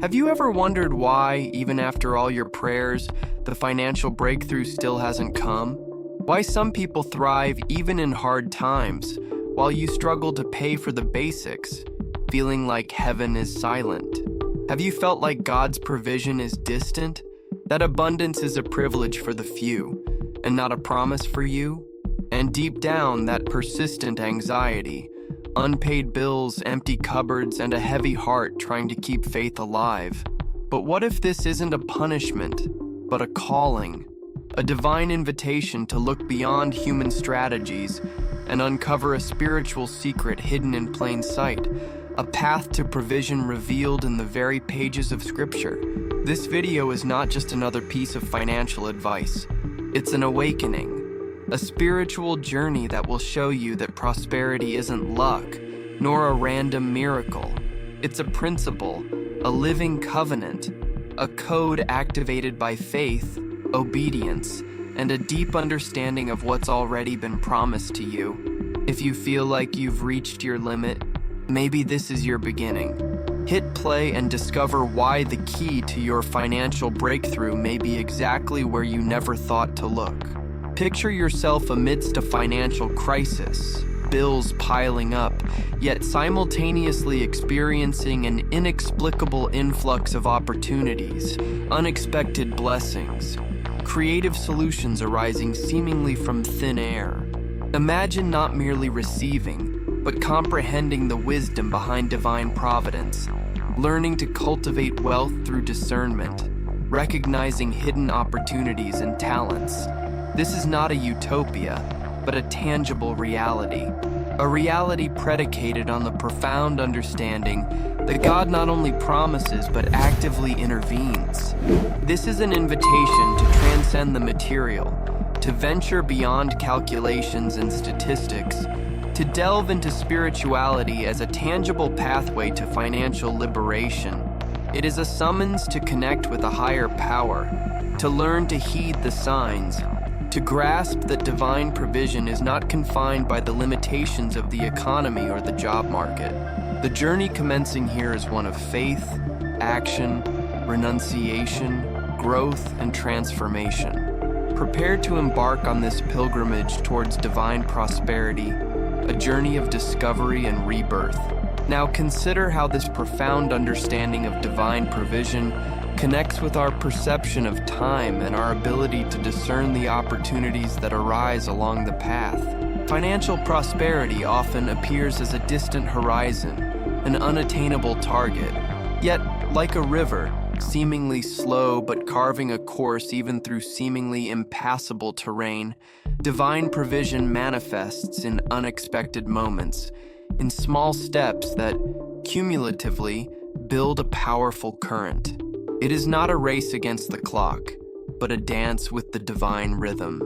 Have you ever wondered why, even after all your prayers, the financial breakthrough still hasn't come? Why some people thrive even in hard times, while you struggle to pay for the basics, feeling like heaven is silent? Have you felt like God's provision is distant? That abundance is a privilege for the few, and not a promise for you? And deep down, that persistent anxiety, unpaid bills, empty cupboards, and a heavy heart trying to keep faith alive. But what if this isn't a punishment, but a calling? A divine invitation to look beyond human strategies and uncover a spiritual secret hidden in plain sight, a path to provision revealed in the very pages of Scripture. This video is not just another piece of financial advice. It's an awakening. A spiritual journey that will show you that prosperity isn't luck, nor a random miracle. It's a principle, a living covenant, a code activated by faith, obedience, and a deep understanding of what's already been promised to you. If you feel like you've reached your limit, maybe this is your beginning. Hit play and discover why the key to your financial breakthrough may be exactly where you never thought to look. Picture yourself amidst a financial crisis, bills piling up, yet simultaneously experiencing an inexplicable influx of opportunities, unexpected blessings, creative solutions arising seemingly from thin air. Imagine not merely receiving, but comprehending the wisdom behind divine providence, learning to cultivate wealth through discernment, recognizing hidden opportunities and talents. This is not a utopia, but a tangible reality. A reality predicated on the profound understanding that God not only promises but actively intervenes. This is an invitation to transcend the material, to venture beyond calculations and statistics, to delve into spirituality as a tangible pathway to financial liberation. It is a summons to connect with a higher power, to learn to heed the signs, to grasp that divine provision is not confined by the limitations of the economy or the job market. The journey commencing here is one of faith, action, renunciation, growth, and transformation. Prepare to embark on this pilgrimage towards divine prosperity, a journey of discovery and rebirth. Now consider how this profound understanding of divine provision connects with our perception of time and our ability to discern the opportunities that arise along the path. Financial prosperity often appears as a distant horizon, an unattainable target. Yet, like a river, seemingly slow but carving a course even through seemingly impassable terrain, divine provision manifests in unexpected moments, in small steps that, cumulatively, build a powerful current. It is not a race against the clock, but a dance with the divine rhythm.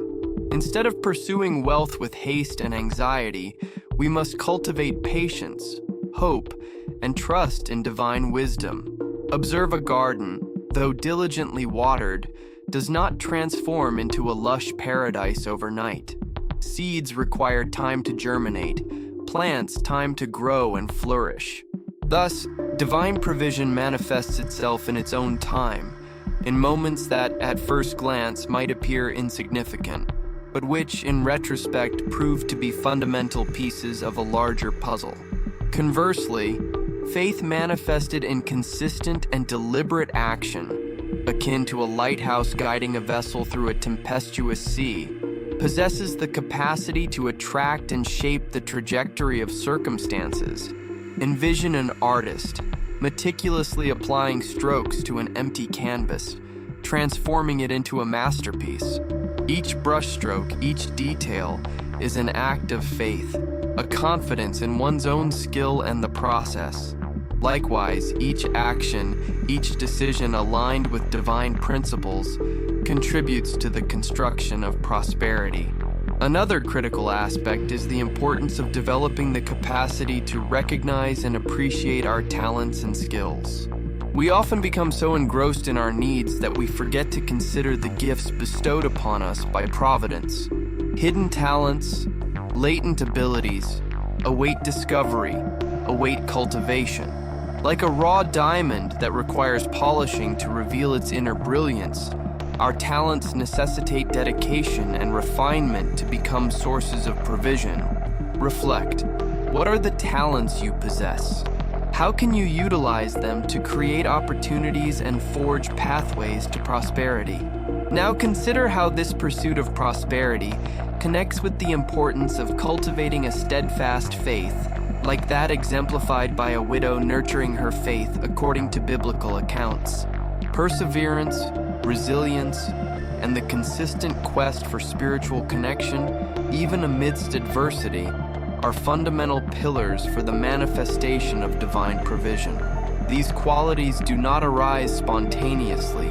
Instead of pursuing wealth with haste and anxiety, we must cultivate patience, hope, and trust in divine wisdom. Observe a garden, though diligently watered, does not transform into a lush paradise overnight. Seeds require time to germinate, plants time to grow and flourish. Thus, divine provision manifests itself in its own time, in moments that, at first glance, might appear insignificant, but which, in retrospect, prove to be fundamental pieces of a larger puzzle. Conversely, faith manifested in consistent and deliberate action, akin to a lighthouse guiding a vessel through a tempestuous sea, possesses the capacity to attract and shape the trajectory of circumstances. Envision an artist, meticulously applying strokes to an empty canvas, transforming it into a masterpiece. Each brushstroke, each detail, is an act of faith, a confidence in one's own skill and the process. Likewise, each action, each decision aligned with divine principles, contributes to the construction of prosperity. Another critical aspect is the importance of developing the capacity to recognize and appreciate our talents and skills. We often become so engrossed in our needs that we forget to consider the gifts bestowed upon us by Providence. Hidden talents, latent abilities, await discovery, await cultivation. Like a raw diamond that requires polishing to reveal its inner brilliance, our talents necessitate dedication and refinement to become sources of provision. Reflect. What are the talents you possess? How can you utilize them to create opportunities and forge pathways to prosperity? Now consider how this pursuit of prosperity connects with the importance of cultivating a steadfast faith, like that exemplified by a widow nurturing her faith according to biblical accounts. Perseverance, resilience, and the consistent quest for spiritual connection, even amidst adversity, are fundamental pillars for the manifestation of divine provision. These qualities do not arise spontaneously,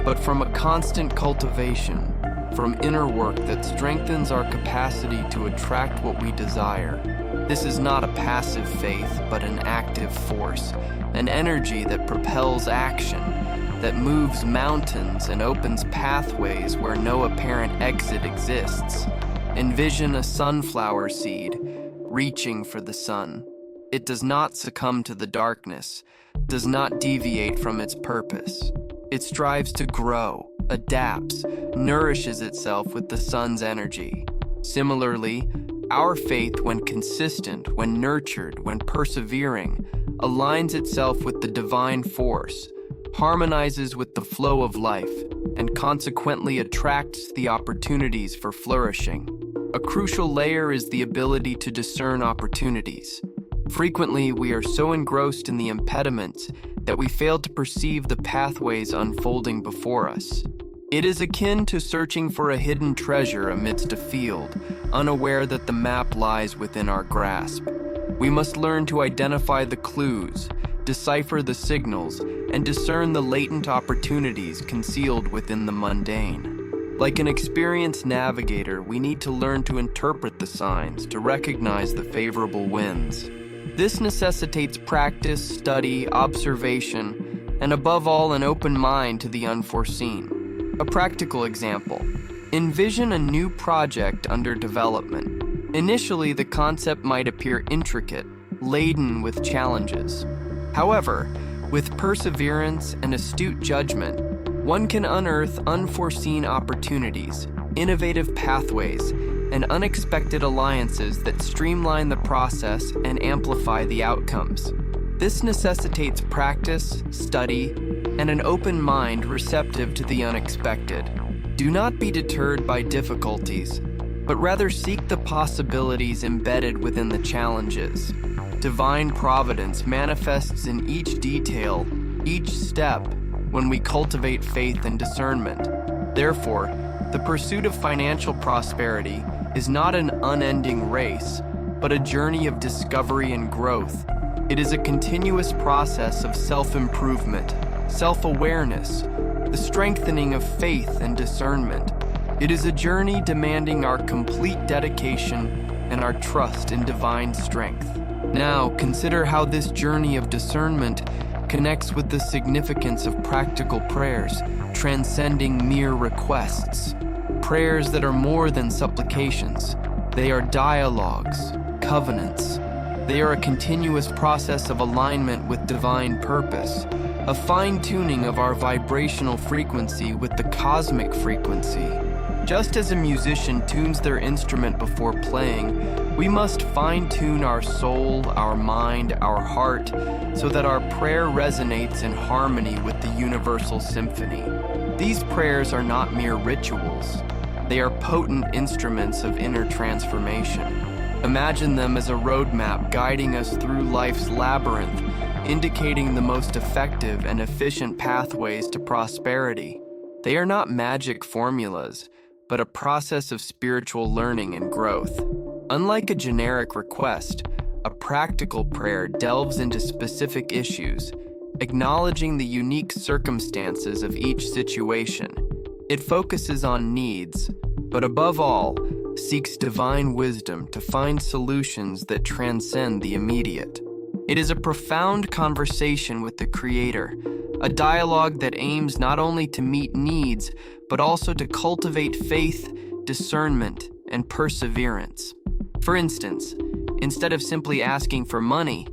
but from a constant cultivation, from inner work that strengthens our capacity to attract what we desire. This is not a passive faith, but an active force, an energy that propels action, that moves mountains and opens pathways where no apparent exit exists. Envision a sunflower seed reaching for the sun. It does not succumb to the darkness, does not deviate from its purpose. It strives to grow, adapts, nourishes itself with the sun's energy. Similarly, our faith, when consistent, when nurtured, when persevering, aligns itself with the divine force, harmonizes with the flow of life, and consequently attracts the opportunities for flourishing. A crucial layer is the ability to discern opportunities. Frequently, we are so engrossed in the impediments that we fail to perceive the pathways unfolding before us. It is akin to searching for a hidden treasure amidst a field, unaware that the map lies within our grasp. We must learn to identify the clues, decipher the signals, and discern the latent opportunities concealed within the mundane. Like an experienced navigator, we need to learn to interpret the signs, to recognize the favorable winds. This necessitates practice, study, observation, and above all, an open mind to the unforeseen. A practical example. Envision a new project under development. Initially, the concept might appear intricate, laden with challenges. However, with perseverance and astute judgment, one can unearth unforeseen opportunities, innovative pathways, and unexpected alliances that streamline the process and amplify the outcomes. This necessitates practice, study, and an open mind receptive to the unexpected. Do not be deterred by difficulties, but rather seek the possibilities embedded within the challenges. Divine providence manifests in each detail, each step, when we cultivate faith and discernment. Therefore, the pursuit of financial prosperity is not an unending race, but a journey of discovery and growth. It is a continuous process of self-improvement, self-awareness, the strengthening of faith and discernment. It is a journey demanding our complete dedication and our trust in divine strength. Now, consider how this journey of discernment connects with the significance of practical prayers, transcending mere requests. Prayers that are more than supplications. They are dialogues, covenants. They are a continuous process of alignment with divine purpose, a fine-tuning of our vibrational frequency with the cosmic frequency. Just as a musician tunes their instrument before playing, we must fine-tune our soul, our mind, our heart, so that our prayer resonates in harmony with the universal symphony. These prayers are not mere rituals. They are potent instruments of inner transformation. Imagine them as a roadmap guiding us through life's labyrinth, indicating the most effective and efficient pathways to prosperity. They are not magic formulas, but a process of spiritual learning and growth. Unlike a generic request, a practical prayer delves into specific issues, acknowledging the unique circumstances of each situation. It focuses on needs, but above all, seeks divine wisdom to find solutions that transcend the immediate. It is a profound conversation with the Creator, a dialogue that aims not only to meet needs, but also to cultivate faith, discernment, and perseverance. For instance, instead of simply asking for money,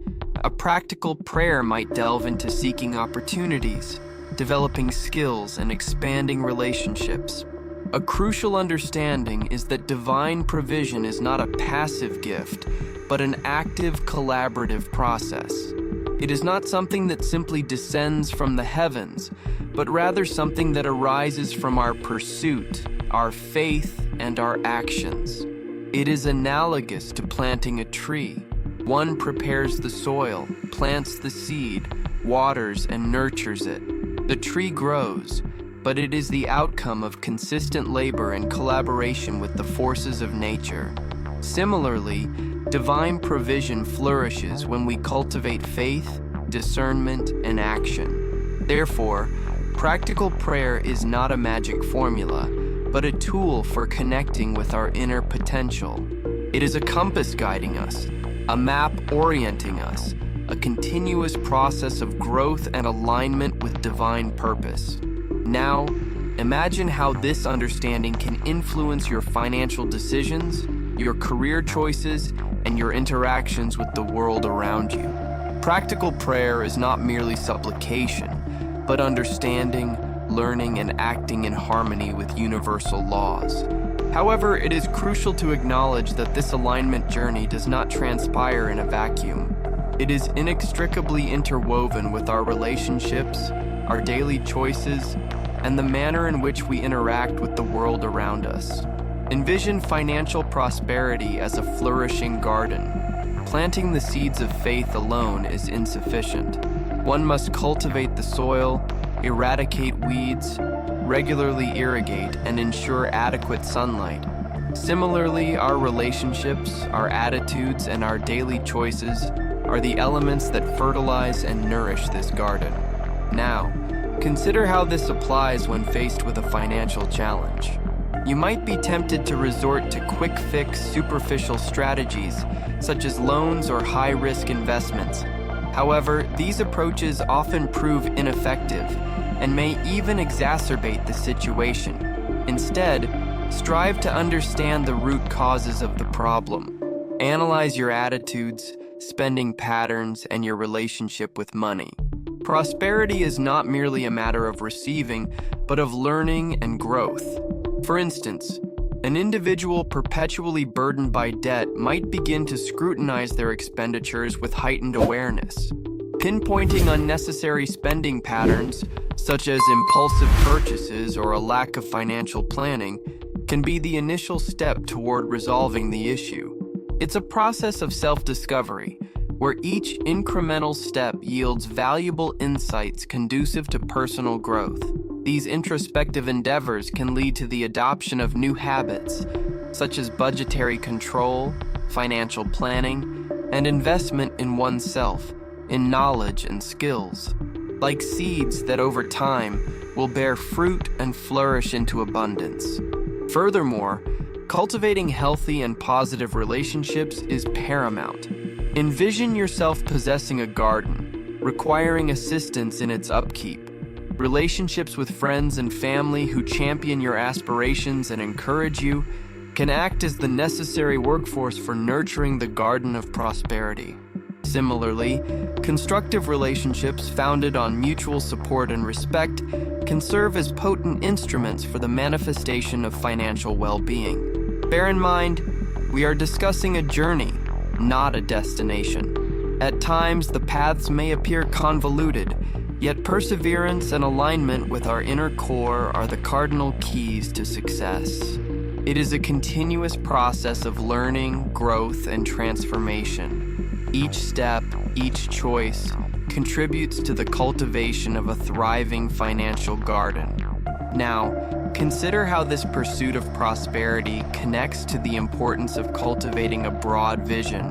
a practical prayer might delve into seeking opportunities, developing skills, and expanding relationships. A crucial understanding is that divine provision is not a passive gift, but an active, collaborative process. It is not something that simply descends from the heavens, but rather something that arises from our pursuit, our faith, and our actions. It is analogous to planting a tree. One prepares the soil, plants the seed, waters and nurtures it. The tree grows, but it is the outcome of consistent labor and collaboration with the forces of nature. Similarly, divine provision flourishes when we cultivate faith, discernment, and action. Therefore, practical prayer is not a magic formula, but a tool for connecting with our inner potential. It is a compass guiding us, a map orienting us, a continuous process of growth and alignment with divine purpose. Now, imagine how this understanding can influence your financial decisions, your career choices, and your interactions with the world around you. Practical prayer is not merely supplication, but understanding, learning, and acting in harmony with universal laws. However, it is crucial to acknowledge that this alignment journey does not transpire in a vacuum. It is inextricably interwoven with our relationships, our daily choices, and the manner in which we interact with the world around us. Envision financial prosperity as a flourishing garden. Planting the seeds of faith alone is insufficient. One must cultivate the soil, eradicate weeds, regularly irrigate, and ensure adequate sunlight. Similarly, our relationships, our attitudes, and our daily choices are the elements that fertilize and nourish this garden. Now, consider how this applies when faced with a financial challenge. You might be tempted to resort to quick-fix, superficial strategies, such as loans or high-risk investments. However, these approaches often prove ineffective and may even exacerbate the situation. Instead, strive to understand the root causes of the problem. Analyze your attitudes, spending patterns, and your relationship with money. Prosperity is not merely a matter of receiving, but of learning and growth. For instance, an individual perpetually burdened by debt might begin to scrutinize their expenditures with heightened awareness. Pinpointing unnecessary spending patterns, such as impulsive purchases or a lack of financial planning, can be the initial step toward resolving the issue. It's a process of self-discovery, where each incremental step yields valuable insights conducive to personal growth. These introspective endeavors can lead to the adoption of new habits, such as budgetary control, financial planning, and investment in oneself, in knowledge and skills, like seeds that over time will bear fruit and flourish into abundance. Furthermore, cultivating healthy and positive relationships is paramount. Envision yourself possessing a garden, requiring assistance in its upkeep. Relationships with friends and family who champion your aspirations and encourage you can act as the necessary workforce for nurturing the garden of prosperity. Similarly, constructive relationships founded on mutual support and respect can serve as potent instruments for the manifestation of financial well-being. Bear in mind, we are discussing a journey, not a destination. At times, the paths may appear convoluted, yet perseverance and alignment with our inner core are the cardinal keys to success. It is a continuous process of learning, growth, and transformation. Each step, each choice, contributes to the cultivation of a thriving financial garden. Now, consider how this pursuit of prosperity connects to the importance of cultivating a broad vision,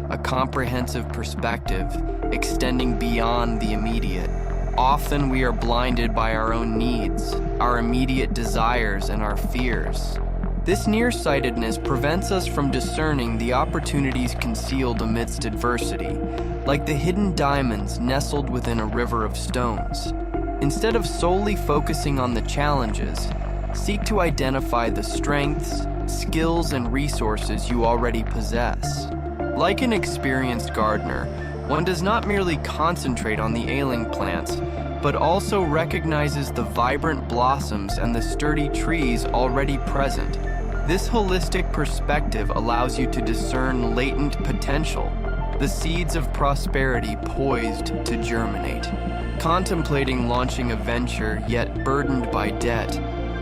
a comprehensive perspective, extending beyond the immediate. Often we are blinded by our own needs, our immediate desires, and our fears. This nearsightedness prevents us from discerning the opportunities concealed amidst adversity, like the hidden diamonds nestled within a river of stones. Instead of solely focusing on the challenges, seek to identify the strengths, skills, and resources you already possess. Like an experienced gardener, One does not merely concentrate on the ailing plants, but also recognizes the vibrant blossoms and the sturdy trees already present. This holistic perspective allows you to discern latent potential, the seeds of prosperity poised to germinate. Contemplating launching a venture yet burdened by debt,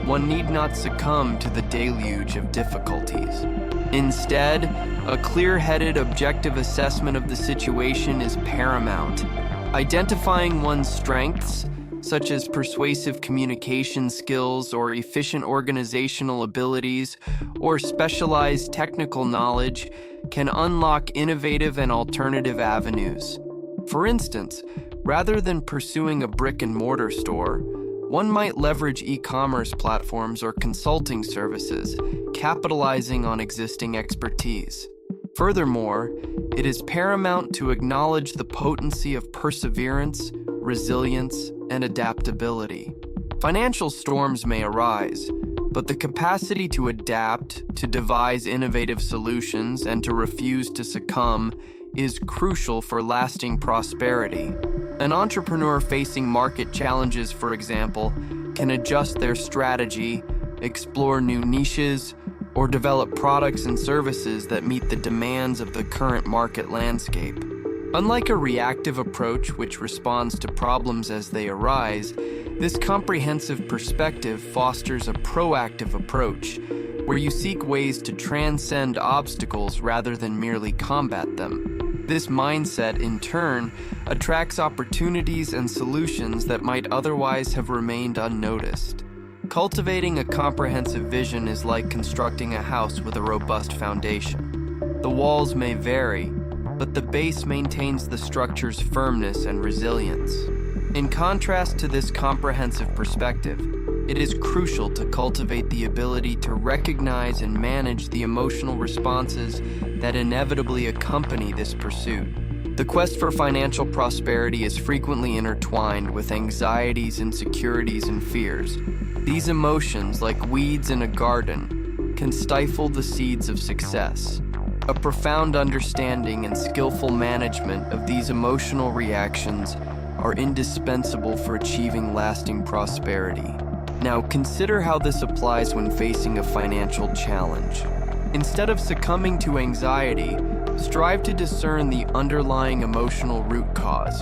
one need not succumb to the deluge of difficulties. Instead, a clear-headed, objective assessment of the situation is paramount. Identifying one's strengths, such as persuasive communication skills or efficient organizational abilities or specialized technical knowledge, can unlock innovative and alternative avenues. For instance, rather than pursuing a brick-and-mortar store, one might leverage e-commerce platforms or consulting services, capitalizing on existing expertise. Furthermore, it is paramount to acknowledge the potency of perseverance, resilience, and adaptability. Financial storms may arise, but the capacity to adapt, to devise innovative solutions, and to refuse to succumb is crucial for lasting prosperity. An entrepreneur facing market challenges, for example, can adjust their strategy, explore new niches, or develop products and services that meet the demands of the current market landscape. Unlike a reactive approach which responds to problems as they arise, this comprehensive perspective fosters a proactive approach, where you seek ways to transcend obstacles rather than merely combat them. This mindset, in turn, attracts opportunities and solutions that might otherwise have remained unnoticed. Cultivating a comprehensive vision is like constructing a house with a robust foundation. The walls may vary, but the base maintains the structure's firmness and resilience. In contrast to this comprehensive perspective, it is crucial to cultivate the ability to recognize and manage the emotional responses that inevitably accompany this pursuit. The quest for financial prosperity is frequently intertwined with anxieties, insecurities, and fears. These emotions, like weeds in a garden, can stifle the seeds of success. A profound understanding and skillful management of these emotional reactions are indispensable for achieving lasting prosperity. Now, consider how this applies when facing a financial challenge. Instead of succumbing to anxiety, strive to discern the underlying emotional root cause.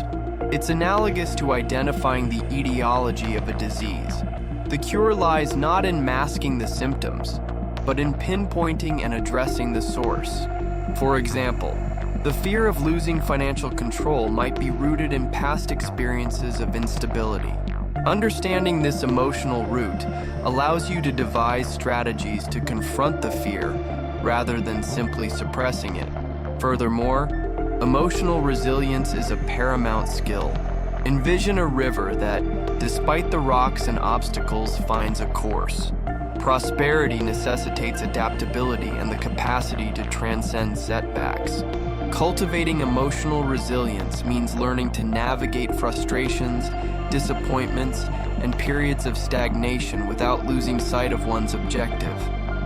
It's analogous to identifying the etiology of a disease. The cure lies not in masking the symptoms, but in pinpointing and addressing the source. For example, the fear of losing financial control might be rooted in past experiences of instability. Understanding this emotional root allows you to devise strategies to confront the fear rather than simply suppressing it. Furthermore, emotional resilience is a paramount skill. Envision a river that, despite the rocks and obstacles, finds a course. Prosperity necessitates adaptability and the capacity to transcend setbacks. Cultivating emotional resilience means learning to navigate frustrations, disappointments, and periods of stagnation without losing sight of one's objective.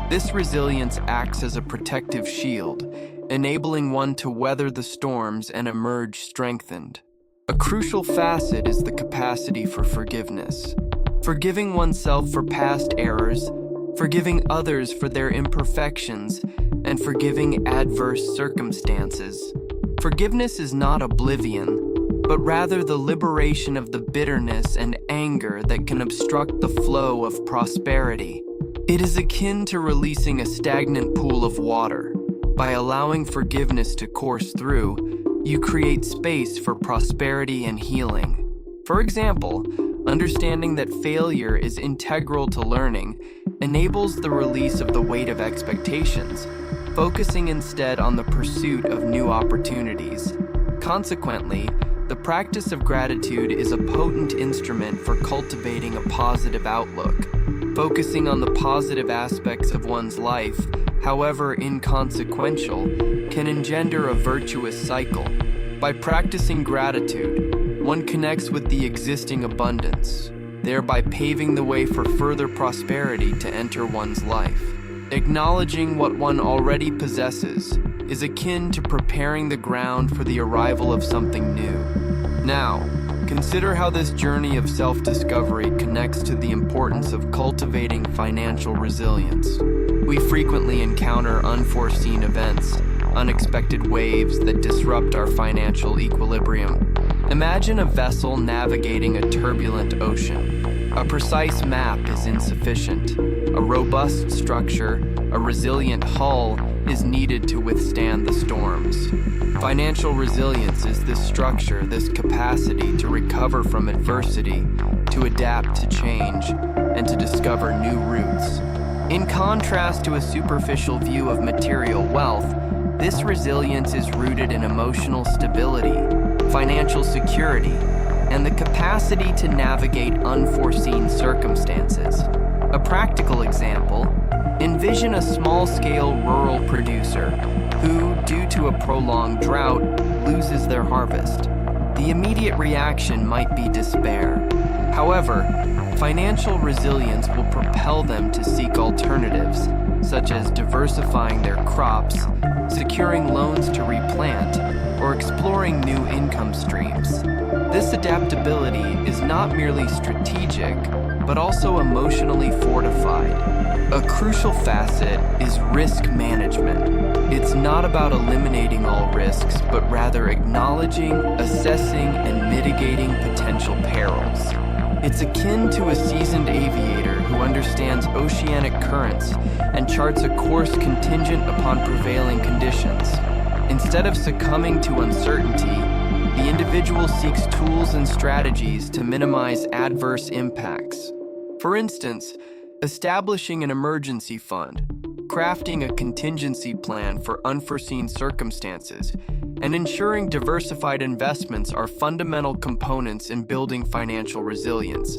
This resilience acts as a protective shield, enabling one to weather the storms and emerge strengthened. A crucial facet is the capacity for forgiveness. Forgiving oneself for past errors, forgiving others for their imperfections, and forgiving adverse circumstances. Forgiveness is not oblivion, but rather the liberation of the bitterness and anger that can obstruct the flow of prosperity. It is akin to releasing a stagnant pool of water. By allowing forgiveness to course through, you create space for prosperity and healing. For example, understanding that failure is integral to learning enables the release of the weight of expectations, focusing instead on the pursuit of new opportunities. Consequently, the practice of gratitude is a potent instrument for cultivating a positive outlook. Focusing on the positive aspects of one's life, however inconsequential, can engender a virtuous cycle. By practicing gratitude, one connects with the existing abundance, thereby paving the way for further prosperity to enter one's life. Acknowledging what one already possesses is akin to preparing the ground for the arrival of something new. Now, consider how this journey of self-discovery connects to the importance of cultivating financial resilience. We frequently encounter unforeseen events, unexpected waves that disrupt our financial equilibrium. Imagine a vessel navigating a turbulent ocean. A precise map is insufficient. A robust structure, a resilient hull, is needed to withstand the storms. Financial resilience is this structure, this capacity to recover from adversity, to adapt to change, and to discover new routes. In contrast to a superficial view of material wealth, this resilience is rooted in emotional stability, financial security, and the capacity to navigate unforeseen circumstances. A practical example: envision a small-scale rural producer who, due to a prolonged drought, loses their harvest. The immediate reaction might be despair. However, financial resilience will propel them to seek alternatives, such as diversifying their crops, securing loans to replant, or exploring new income streams. This adaptability is not merely strategic, but also emotionally fortified. A crucial facet is risk management. It's not about eliminating all risks, but rather acknowledging, assessing, and mitigating potential perils. It's akin to a seasoned aviator who understands oceanic currents and charts a course contingent upon prevailing conditions. Instead of succumbing to uncertainty, the individual seeks tools and strategies to minimize adverse impacts. For instance, establishing an emergency fund, crafting a contingency plan for unforeseen circumstances, and ensuring diversified investments are fundamental components in building financial resilience.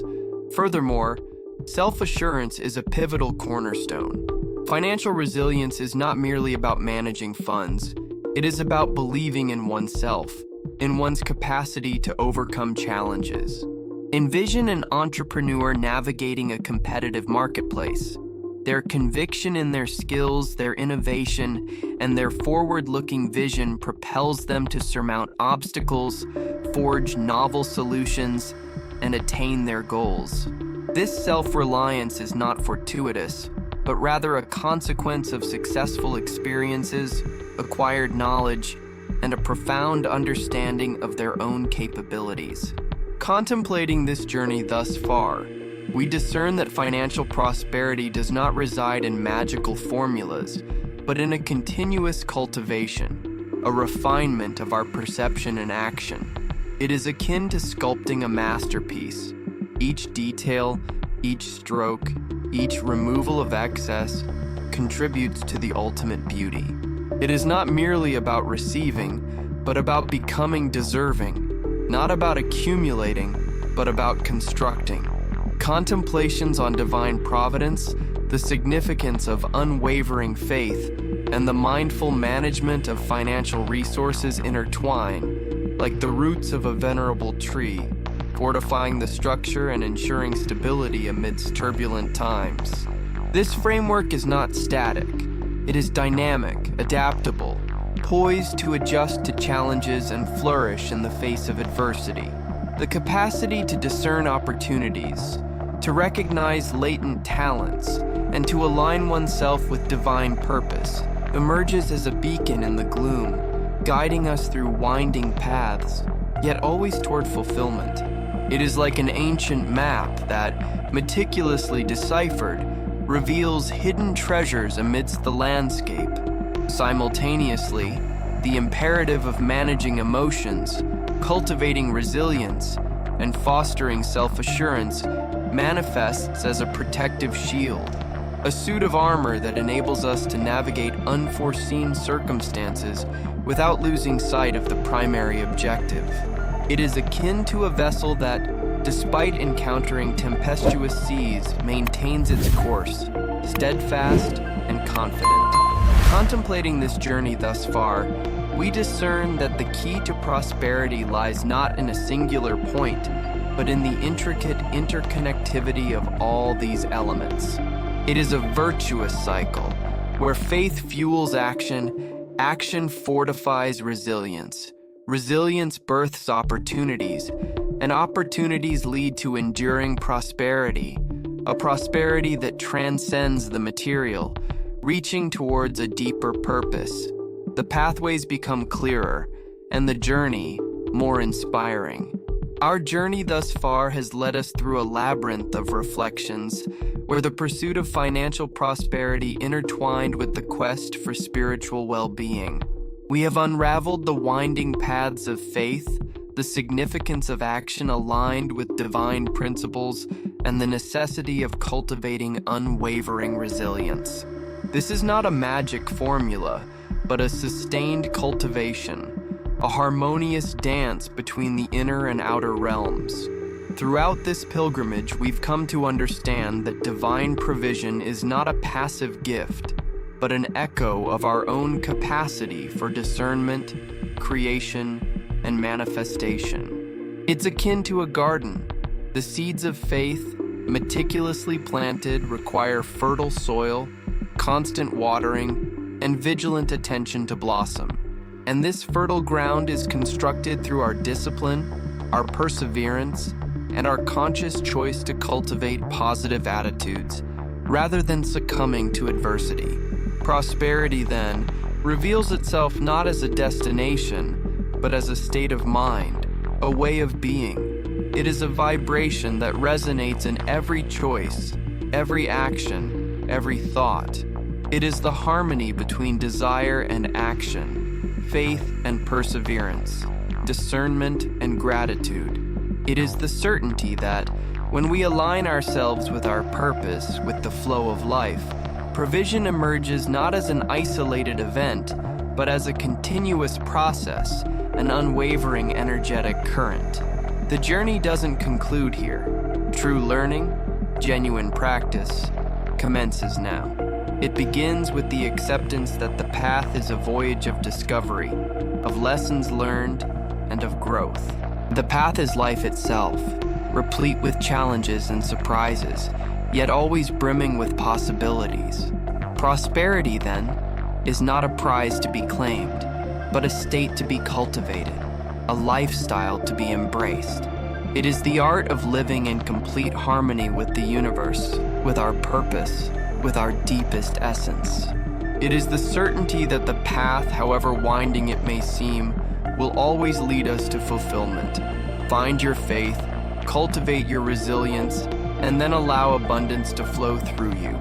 Furthermore, self-assurance is a pivotal cornerstone. Financial resilience is not merely about managing funds. It is about believing in oneself, in one's capacity to overcome challenges. Envision an entrepreneur navigating a competitive marketplace. Their conviction in their skills, their innovation, and their forward-looking vision propels them to surmount obstacles, forge novel solutions, and attain their goals. This self-reliance is not fortuitous, but rather a consequence of successful experiences, acquired knowledge, and a profound understanding of their own capabilities. Contemplating this journey thus far, we discern that financial prosperity does not reside in magical formulas, but in a continuous cultivation, a refinement of our perception and action. It is akin to sculpting a masterpiece. Each detail, each stroke, each removal of excess contributes to the ultimate beauty. It is not merely about receiving, but about becoming deserving. Not about accumulating, but about constructing. Contemplations on divine providence, the significance of unwavering faith, and the mindful management of financial resources intertwine, like the roots of a venerable tree, fortifying the structure and ensuring stability amidst turbulent times. This framework is not static. It is dynamic, adaptable, poised to adjust to challenges and flourish in the face of adversity. The capacity to discern opportunities, to recognize latent talents, and to align oneself with divine purpose emerges as a beacon in the gloom, guiding us through winding paths, yet always toward fulfillment. It is like an ancient map that, meticulously deciphered, reveals hidden treasures amidst the landscape. Simultaneously, the imperative of managing emotions, cultivating resilience, and fostering self-assurance manifests as a protective shield, a suit of armor that enables us to navigate unforeseen circumstances without losing sight of the primary objective. It is akin to a vessel that, despite encountering tempestuous seas, maintains its course, steadfast and confident. Contemplating this journey thus far, we discern that the key to prosperity lies not in a singular point, but in the intricate interconnectivity of all these elements. It is a virtuous cycle where faith fuels action, action fortifies resilience, resilience births opportunities, and opportunities lead to enduring prosperity, a prosperity that transcends the material, reaching towards a deeper purpose. The pathways become clearer, and the journey more inspiring. Our journey thus far has led us through a labyrinth of reflections, where the pursuit of financial prosperity intertwined with the quest for spiritual well-being. We have unraveled the winding paths of faith, the significance of action aligned with divine principles, and the necessity of cultivating unwavering resilience. This is not a magic formula, but a sustained cultivation, a harmonious dance between the inner and outer realms. Throughout this pilgrimage, we've come to understand that divine provision is not a passive gift, but an echo of our own capacity for discernment, creation, and manifestation. It's akin to a garden. The seeds of faith, meticulously planted, require fertile soil, constant watering, and vigilant attention to blossom. And this fertile ground is constructed through our discipline, our perseverance, and our conscious choice to cultivate positive attitudes, rather than succumbing to adversity. Prosperity, then, reveals itself not as a destination, but as a state of mind, a way of being. It is a vibration that resonates in every choice, every action, every thought. It is the harmony between desire and action, faith and perseverance, discernment and gratitude. It is the certainty that, when we align ourselves with our purpose, with the flow of life, provision emerges not as an isolated event, but as a continuous process, an unwavering energetic current. The journey doesn't conclude here. True learning, genuine practice, commences now. It begins with the acceptance that the path is a voyage of discovery, of lessons learned, and of growth. The path is life itself, replete with challenges and surprises, yet always brimming with possibilities. Prosperity, then, is not a prize to be claimed, but a state to be cultivated, a lifestyle to be embraced. It is the art of living in complete harmony with the universe, with our purpose, with our deepest essence. It is the certainty that the path, however winding it may seem, will always lead us to fulfillment. Find your faith, cultivate your resilience, and then allow abundance to flow through you.